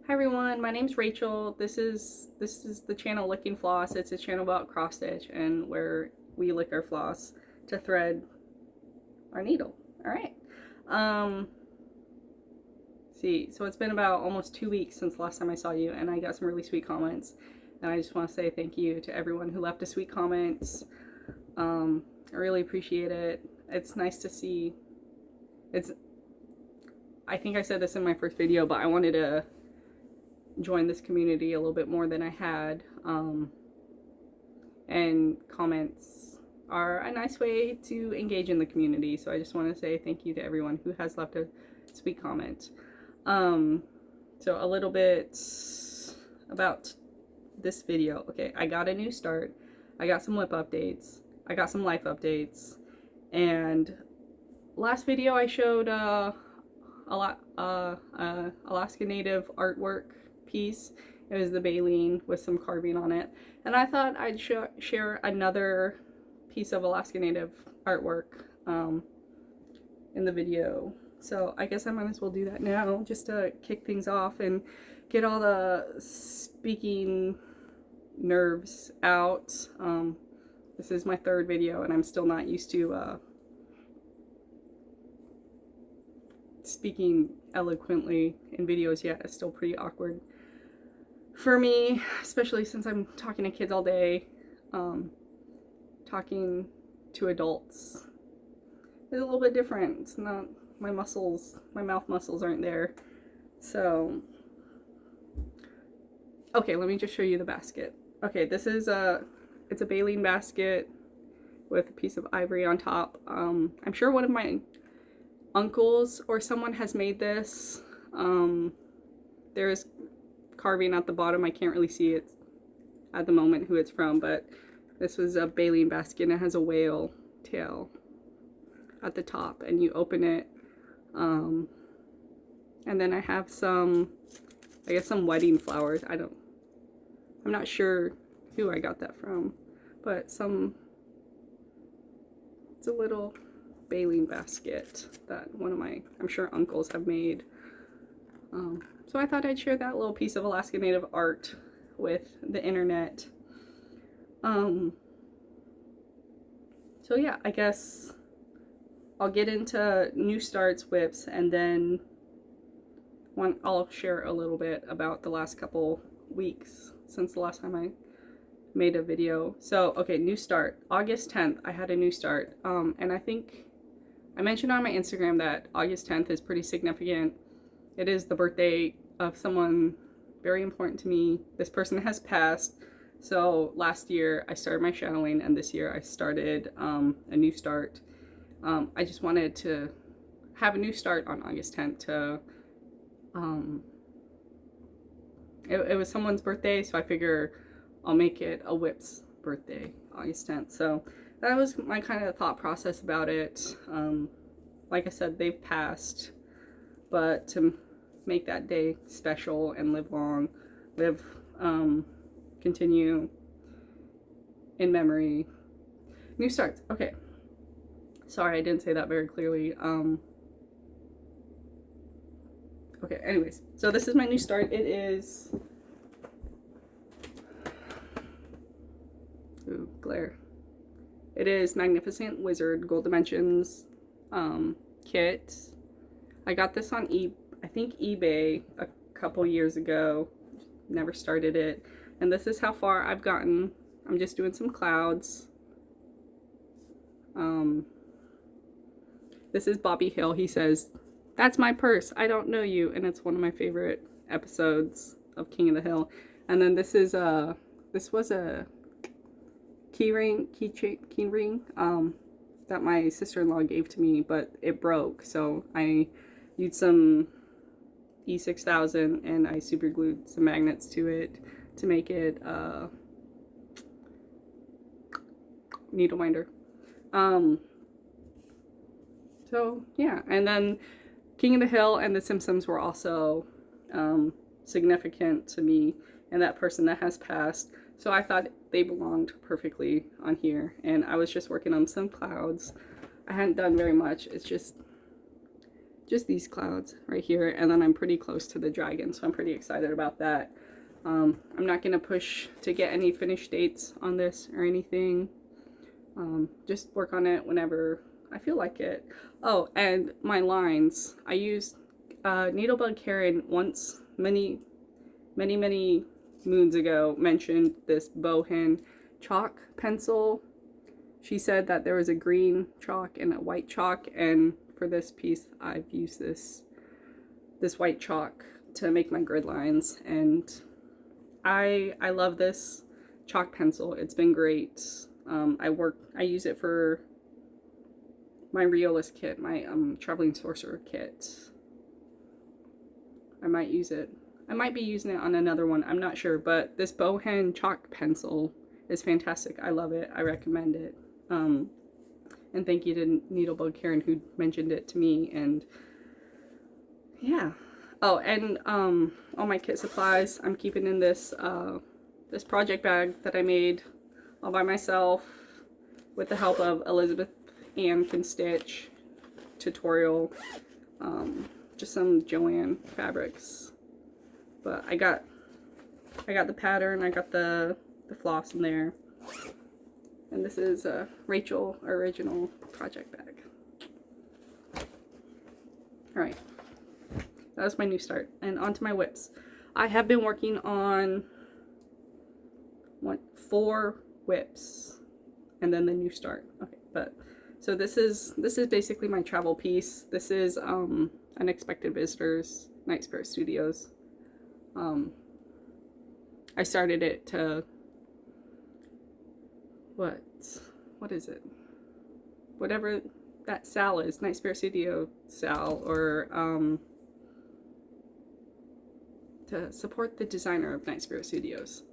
Hi everyone, my name's Rachel. This is the channel Licking Floss. It's a channel about cross stitch and where we lick our floss to thread our needle. All right. See, so it's been about almost 2 weeks since the last time I saw you, and I got some really sweet comments, and I just want to say thank you to everyone who left a sweet comments. I really appreciate it. It's nice to see. I think I said this in my first video, but I wanted to join this community a little bit more than I had, and comments are a nice way to engage in the community, so I just want to say thank you to everyone who has left a sweet comment. So a little bit about this video. Okay, I got a new start, I got some whip updates, I got some life updates, and last video I showed Alaska Native artwork piece. It was the baleen with some carving on it, and I thought I'd share another piece of Alaska Native artwork in the video. So I guess I might as well do that now, just to kick things off and get all the speaking nerves out. This is my third video and I'm still not used to speaking eloquently in videos yet. It's still pretty awkward for me, especially since I'm talking to kids all day. Talking to adults is a little bit different. It's not, my mouth muscles aren't there. So, okay, let me just show you the basket. Okay, this is it's a baleen basket with a piece of ivory on top. I'm sure one of my uncles or someone has made this. There's carving at the bottom. I can't really see it at the moment who it's from, but this was a baleen basket and it has a whale tail at the top, and you open it, and then I have some, I guess some wedding flowers. I'm not sure who I got that from, but it's a little baleen basket that one of my, I'm sure, uncles have made. So I thought I'd share that little piece of Alaska Native art with the internet. So yeah, I guess I'll get into new starts, whips, and then I'll share a little bit about the last couple weeks since the last time I made a video. So, okay, new start. August 10th, I had a new start. And I think I mentioned on my Instagram that August 10th is pretty significant. It is the birthday of someone very important to me. This person has passed. So last year I started my Chatelaine, and this year I started a new start. I just wanted to have a new start on August 10th to, it was someone's birthday, so I figure I'll make it a whip's birthday, August 10th. So that was my kind of thought process about it. Like I said, they've passed, but to make that day special and live long, continue in memory. New starts. Okay. Sorry, I didn't say that very clearly. Okay, anyways. So this is my new start. It is... Ooh, glare. It is Magnificent Wizard Gold Dimensions kit. I got this on I think eBay a couple years ago. Never started it. And this is how far I've gotten. I'm just doing some clouds. This is Bobby Hill. He says, "That's my purse. I don't know you." And it's one of my favorite episodes of King of the Hill. And then this is this was a key ring that my sister-in-law gave to me, but it broke. So I used some E6000 and I super glued some magnets to it to make it needle minder. So yeah, and then King of the Hill and The Simpsons were also significant to me, and that person that has passed. So I thought they belonged perfectly on here, and I was just working on some clouds. I hadn't done very much. It's just just these clouds right here, and then I'm pretty close to the dragon, so I'm pretty excited about that. I'm not gonna push to get any finish dates on this or anything. Just work on it whenever I feel like it. Oh, and my lines. I used Needlebug Karen once, many moons ago, mentioned this Bohan chalk pencil. She said that there was a green chalk and a white chalk, and for this piece I've used this white chalk to make my grid lines, and I love this chalk pencil. It's been great. I use it for my Realist kit, my Traveling Sorcerer kit. I might use it. I might be using it on another one, I'm not sure, but this Bohan chalk pencil is fantastic. I love it. I recommend it. And thank you to Needlebug Karen who mentioned it to me, and yeah. Oh, and all my kit supplies I'm keeping in this this project bag that I made all by myself with the help of Elizabeth Ann Can Stitch tutorial. Just some Joanne fabrics, but I got the pattern, I got the floss in there, and this is a Rachel original project bag. All right, that was my new start, and on to my whips. I have been working on 4 whips, and then the new start. Okay, but so this is basically my travel piece. This is Unexpected Visitors, Night Spirit Studios. I started it to what is it? Whatever that Sal is, Night Spirit Studio Sal, or to support the designer of Night Spirit Studios.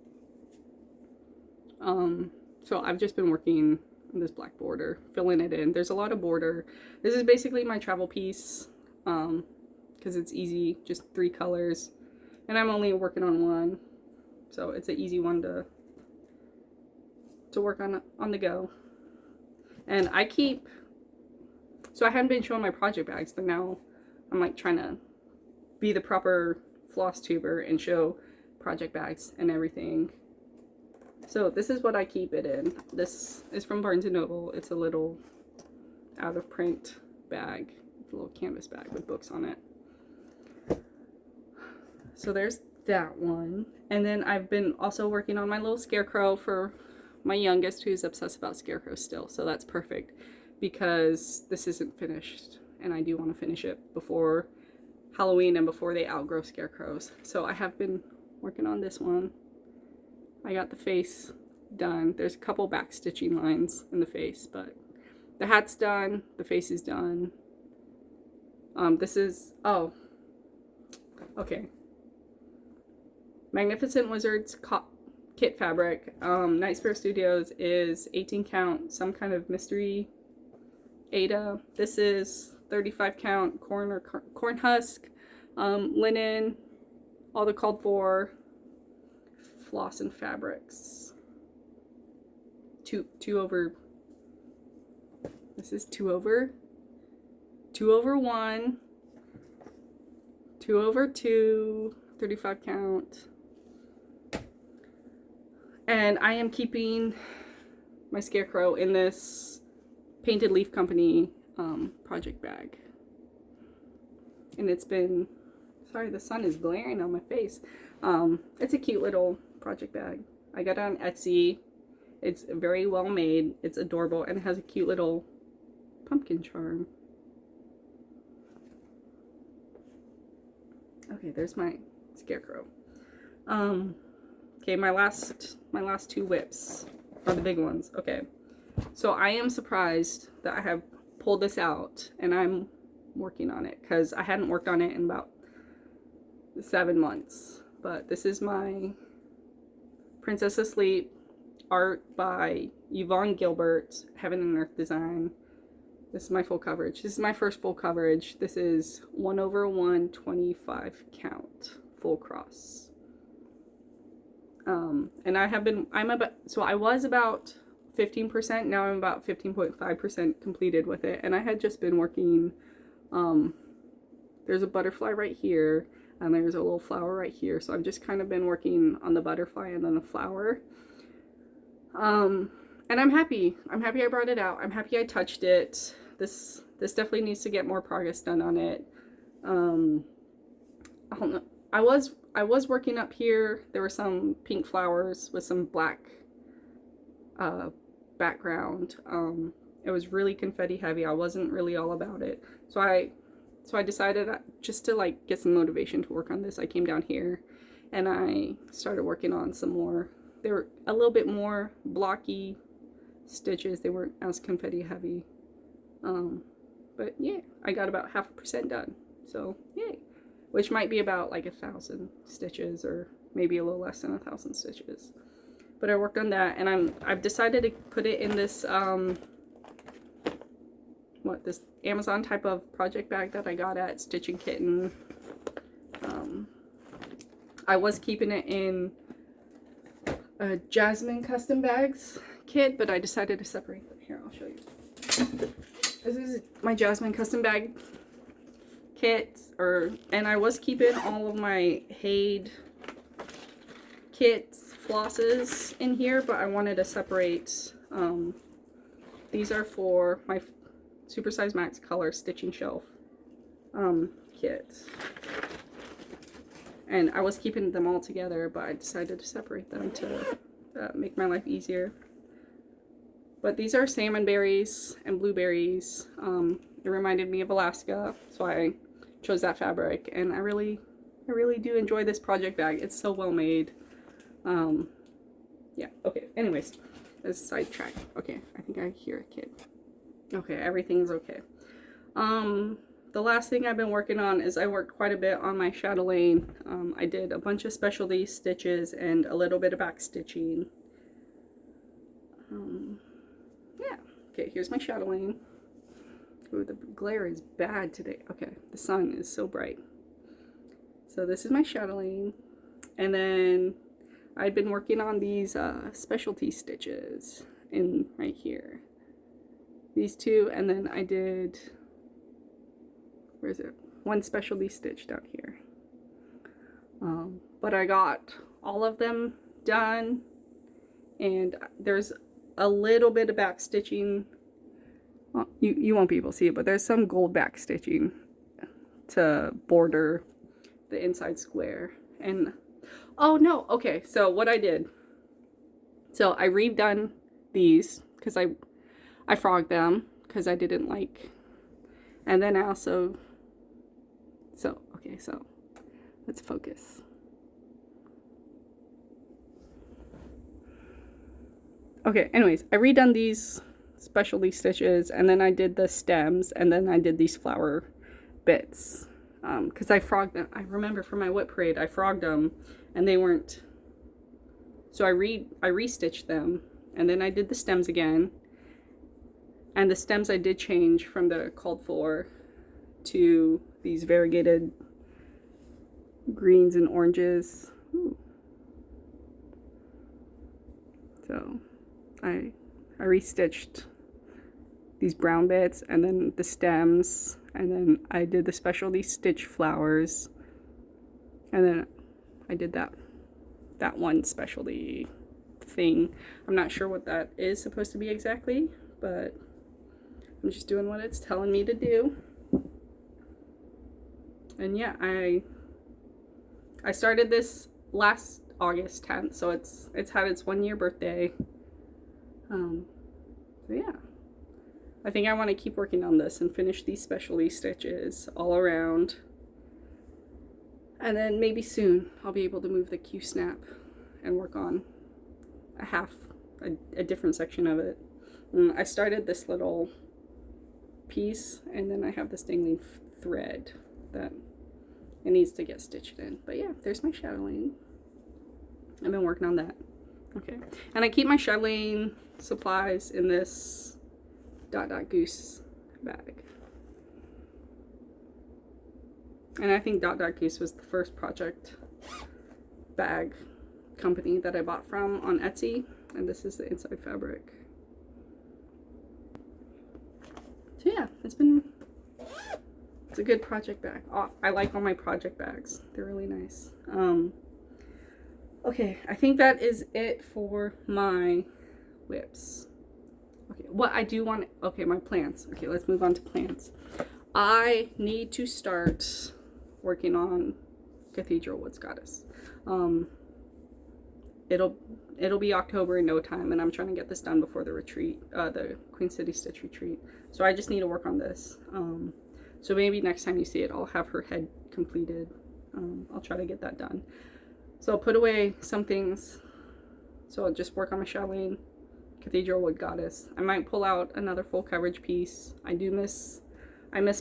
So I've just been working on this black border, filling it in. There's a lot of border. This is basically my travel piece, because it's easy, just 3 colors, and I'm only working on one, so it's an easy one to work on the go. And I hadn't been showing my project bags, but now I'm like trying to be the proper floss tuber and show project bags and everything. So this is what I keep it in. This is from Barnes & Noble. It's a little out of print bag, a little canvas bag with books on it. So there's that one. And then I've been also working on my little Scarecrow for my youngest, who's obsessed about Scarecrow still. So that's perfect because this isn't finished, and I do want to finish it before Halloween and before they outgrow Scarecrows. So I have been working on this one. I got the face done. There's a couple back stitching lines in the face, but the hat's done, the face is done. This is, oh, okay. Magnificent Wizards kit fabric. Night Spirit Studios is 18 count, some kind of mystery Ada. This is 35 count corn or corn husk, linen, all the called for floss and fabrics. Two over. This is 2 over 1, 2 over 2, 35 count. And I am keeping my Scarecrow in this Painted Leaf Company project bag. And it's been, sorry, the sun is glaring on my face. It's a cute little project bag. I got it on Etsy. It's very well made. It's adorable, and it has a cute little pumpkin charm. Okay, there's my Scarecrow. Okay, my last 2 whips are the big ones. Okay, so I am surprised that I have pulled this out, and I'm working on it because I hadn't worked on it in about 7 months. But this is my Princess Asleep art by Yvonne Gilbert, Heaven and Earth design. This is my full coverage. This is my first full coverage. This is 1 over 1, 25 count, full cross. And I was about 15%, now I'm about 15.5% completed with it. And I had just been working there's a butterfly right here, and there's a little flower right here. So I've just kind of been working on the butterfly and then the flower. And I'm happy. I'm happy I brought it out. I'm happy I touched it. This definitely needs to get more progress done on it. I don't know. I was working up here. There were some pink flowers with some black background. It was really confetti heavy. I wasn't really all about it. So I decided just to like get some motivation to work on this. I came down here and I started working on some more. They were a little bit more blocky stitches. They weren't as confetti heavy. But yeah, I got about 0.5% done. So yay. Which might be about like 1,000 stitches, or maybe a little less than 1,000 stitches. But I worked on that, and I've decided to put it in this this Amazon type of project bag that I got at Stitching Kitten. I was keeping it in a Jasmine custom bags kit, but I decided to separate them. Here, I'll show you. This is my Jasmine custom bag kit, and I was keeping all of my HAED kits, flosses in here, but I wanted to separate. These are for my Super Size Max Color Stitching Shelf kits. And I was keeping them all together, but I decided to separate them to make my life easier. But these are salmon berries and blueberries. It reminded me of Alaska, so I chose that fabric, and I really do enjoy this project bag. It's so well made. Yeah, okay, anyways, let's sidetrack. Okay, I think I hear a kid. Okay, everything's okay. The last thing I've been working on is I worked quite a bit on my chatelaine. I did a bunch of specialty stitches and a little bit of back stitching. Yeah, okay, here's my chatelaine. Ooh, the glare is bad today. Okay, the sun is so bright. So this is my chatelaine. And then I'd been working on these specialty stitches in right here. These two, and then I did, where is it? One specialty stitch down here. But I got all of them done, and there's a little bit of back stitching. Well, you won't be able to see it, but there's some gold back stitching to border the inside square. And oh no, okay, so what I did, so I redone these because I frogged them because I didn't like, and then I also, so okay, so let's focus. Okay, anyways, I redone these specialty stitches, and then I did the stems, and then I did these flower bits because I frogged them. I remember for my whip parade I frogged them and they weren't, so I restitched them, and then I did the stems again, and the stems I did change from the called for to these variegated greens and oranges. Ooh. So I restitched these brown bits, and then the stems, and then I did the specialty stitch flowers, and then I did that one specialty thing. I'm not sure what that is supposed to be exactly, but I'm just doing what it's telling me to do. And yeah, I started this last August 10th, so it's had its 1-year birthday. So yeah, I think I want to keep working on this and finish these specialty stitches all around, and then maybe soon I'll be able to move the Q-snap and work on a different section of it. I started this little piece, and then I have this dangling thread that it needs to get stitched in. But yeah, there's my chatelaine. I've been working on that. Okay, and I keep my chatelaine supplies in this Goose bag. And I think Goose was the first project bag company that I bought from on Etsy, and this is the inside fabric. So yeah, it's been It's a good project bag. Oh, I like all my project bags. They're really nice. Okay, I think that is it for my whips. Okay, what I do want, okay, my plants. Okay, let's move on to plants. I need to start working on Cathedral Woods Goddess. It'll be October in no time, and I'm trying to get this done before the retreat, the Queen City Stitch retreat. So I just need to work on this. So maybe next time you see it, I'll have her head completed. I'll try to get that done. So I'll put away some things. So I'll just work on my Chatelaine, Cathedral Wood Goddess. I might pull out another full coverage piece. I miss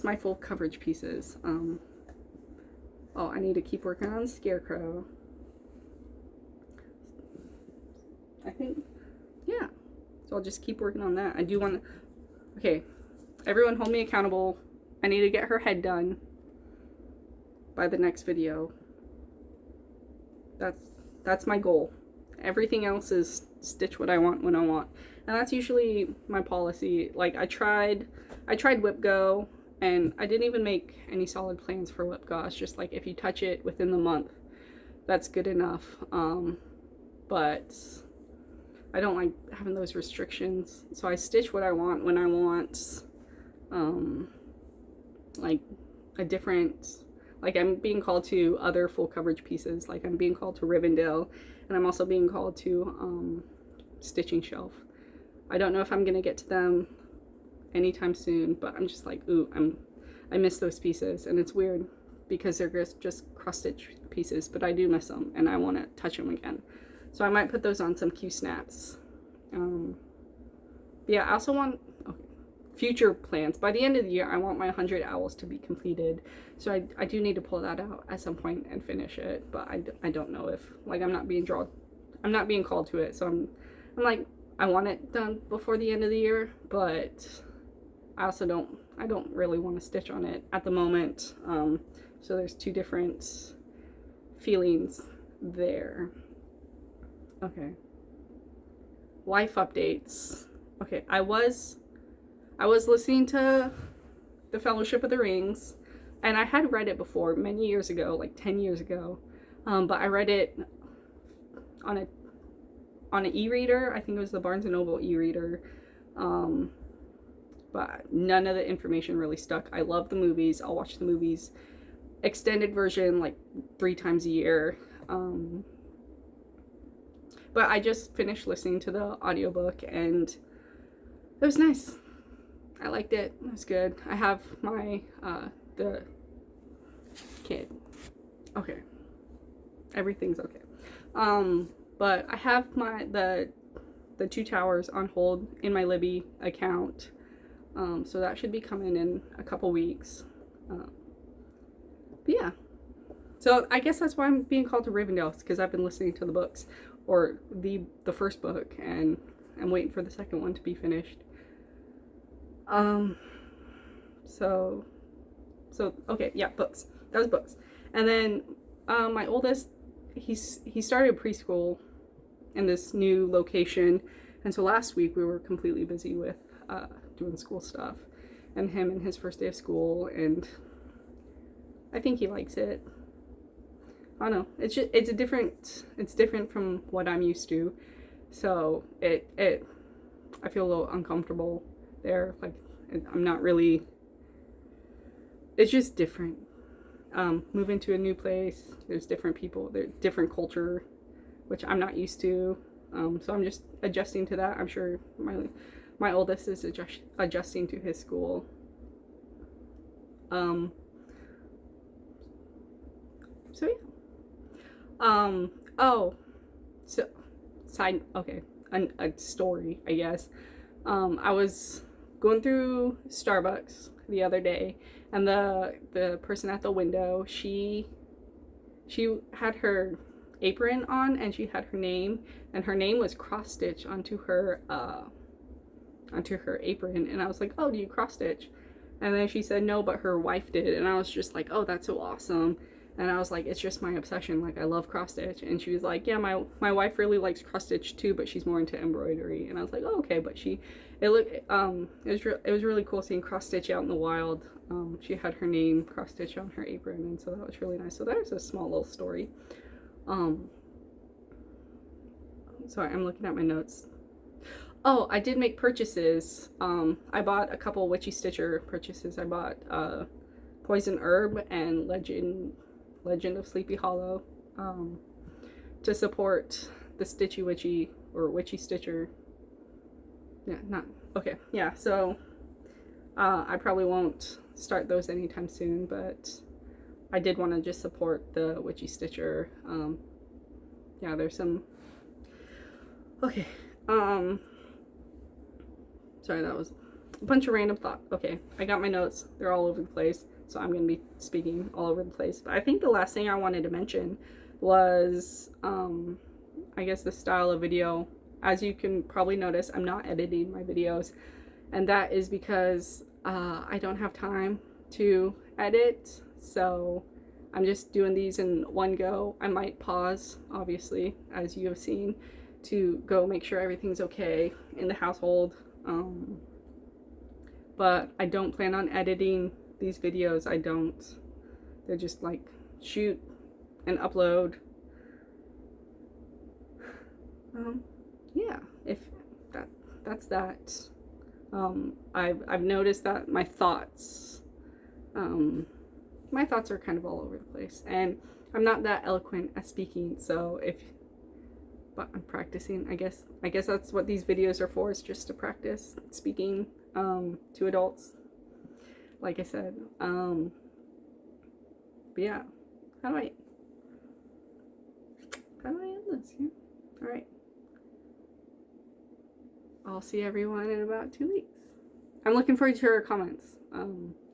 my full coverage pieces. Oh, I need to keep working on Scarecrow. I think, yeah. So I'll just keep working on that. I do want to, okay, everyone hold me accountable. I need to get her head done by the next video. That's my goal. Everything else is stitch what I want when I want. And that's usually my policy. Like I tried Whip Go, and I didn't even make any solid plans for Whip Go. It's just like if you touch it within the month, that's good enough. But I don't like having those restrictions. So I stitch what I want when I want. Like a different, like I'm being called to other full coverage pieces. Like I'm being called to Rivendell, and I'm also being called to Stitching Shelf. I don't know if I'm gonna get to them anytime soon, but I'm just like, ooh, I miss those pieces. And it's weird because they're just cross stitch pieces, but I do miss them and I want to touch them again. So I might put those on some Q snaps. Yeah, I also want future plans. By the end of the year, I want my 100 owls to be completed. So I do need to pull that out at some point and finish it. But I don't know if, like, I'm not being called to it. So I'm like, I want it done before the end of the year, but I also don't really want to stitch on it at the moment. So there's two different feelings there. Okay. Life updates. Okay, I was listening to The Fellowship of the Rings, and I had read it before many years ago, like 10 years ago. But I read it on an e-reader. I think it was the Barnes & Noble e-reader. But none of the information really stuck. I love the movies. I'll watch the movies. Extended version like 3 times a year. But I just finished listening to the audiobook and it was nice. I liked it. It was good. I have my the kid. Okay. Everything's okay. But I have the 2 towers on hold in my Libby account. So that should be coming in a couple weeks. But yeah. So I guess that's why I'm being called to Rivendell, because I've been listening to the books, or the first book, and I'm waiting for the second one to be finished. So okay, yeah, books. That was books. And then my oldest, he started preschool in this new location, and so last week we were completely busy with doing school stuff, and him and his first day of school, and I think he likes it. I don't know. It's different from what I'm used to, so I feel a little uncomfortable there. Like I'm not really. It's just different. Moving to a new place. There's different people. There's different culture, which I'm not used to. So I'm just adjusting to that. I'm sure my oldest is adjusting to his school. So yeah. A story, I guess. I was going through Starbucks the other day, and the person at the window, she had her apron on, and she had her name, and her name was cross-stitched onto her apron, and I was like, oh, do you cross-stitch? And then she said no, but her wife did, and I was just like, oh, that's so awesome. And I was like, it's just my obsession. Like, I love cross stitch. And she was like, yeah, my wife really likes cross stitch too, but she's more into embroidery. And I was like, oh, okay. But it was really cool seeing cross stitch out in the wild. She had her name cross stitch on her apron, and so that was really nice. So there's a small little story. Sorry, I'm looking at my notes. Oh, I did make purchases. I bought a couple Witchy Stitcher purchases. I bought Poison Herb and Legend of Sleepy Hollow to support the Stitchy Witchy or Witchy Stitcher. Yeah, not okay. Yeah, so I probably won't start those anytime soon, but I did want to just support the Witchy Stitcher. Yeah, there's some. Okay. Sorry, that was a bunch of random thought. Okay, I got my notes. They're all over the place, so I'm going to be speaking all over the place. But I think the last thing I wanted to mention was, I guess, the style of video. As you can probably notice, I'm not editing my videos, and that is because I don't have time to edit, so I'm just doing these in one go. I might pause, obviously, as you have seen, to go make sure everything's okay in the household. But I don't plan on editing these videos. I don't. They're just like shoot and upload. Yeah, if that's that. I've noticed that my thoughts are kind of all over the place, and I'm not that eloquent at speaking, so but I'm practicing. I guess that's what these videos are for, is just to practice speaking to adults, like I said. But yeah, how do I end this? Yeah. All right, I'll see everyone in about 2 weeks. I'm looking forward to your comments.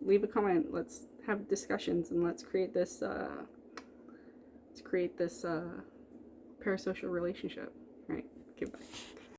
Leave a comment. Let's have discussions, and let's create this parasocial relationship. All right, goodbye.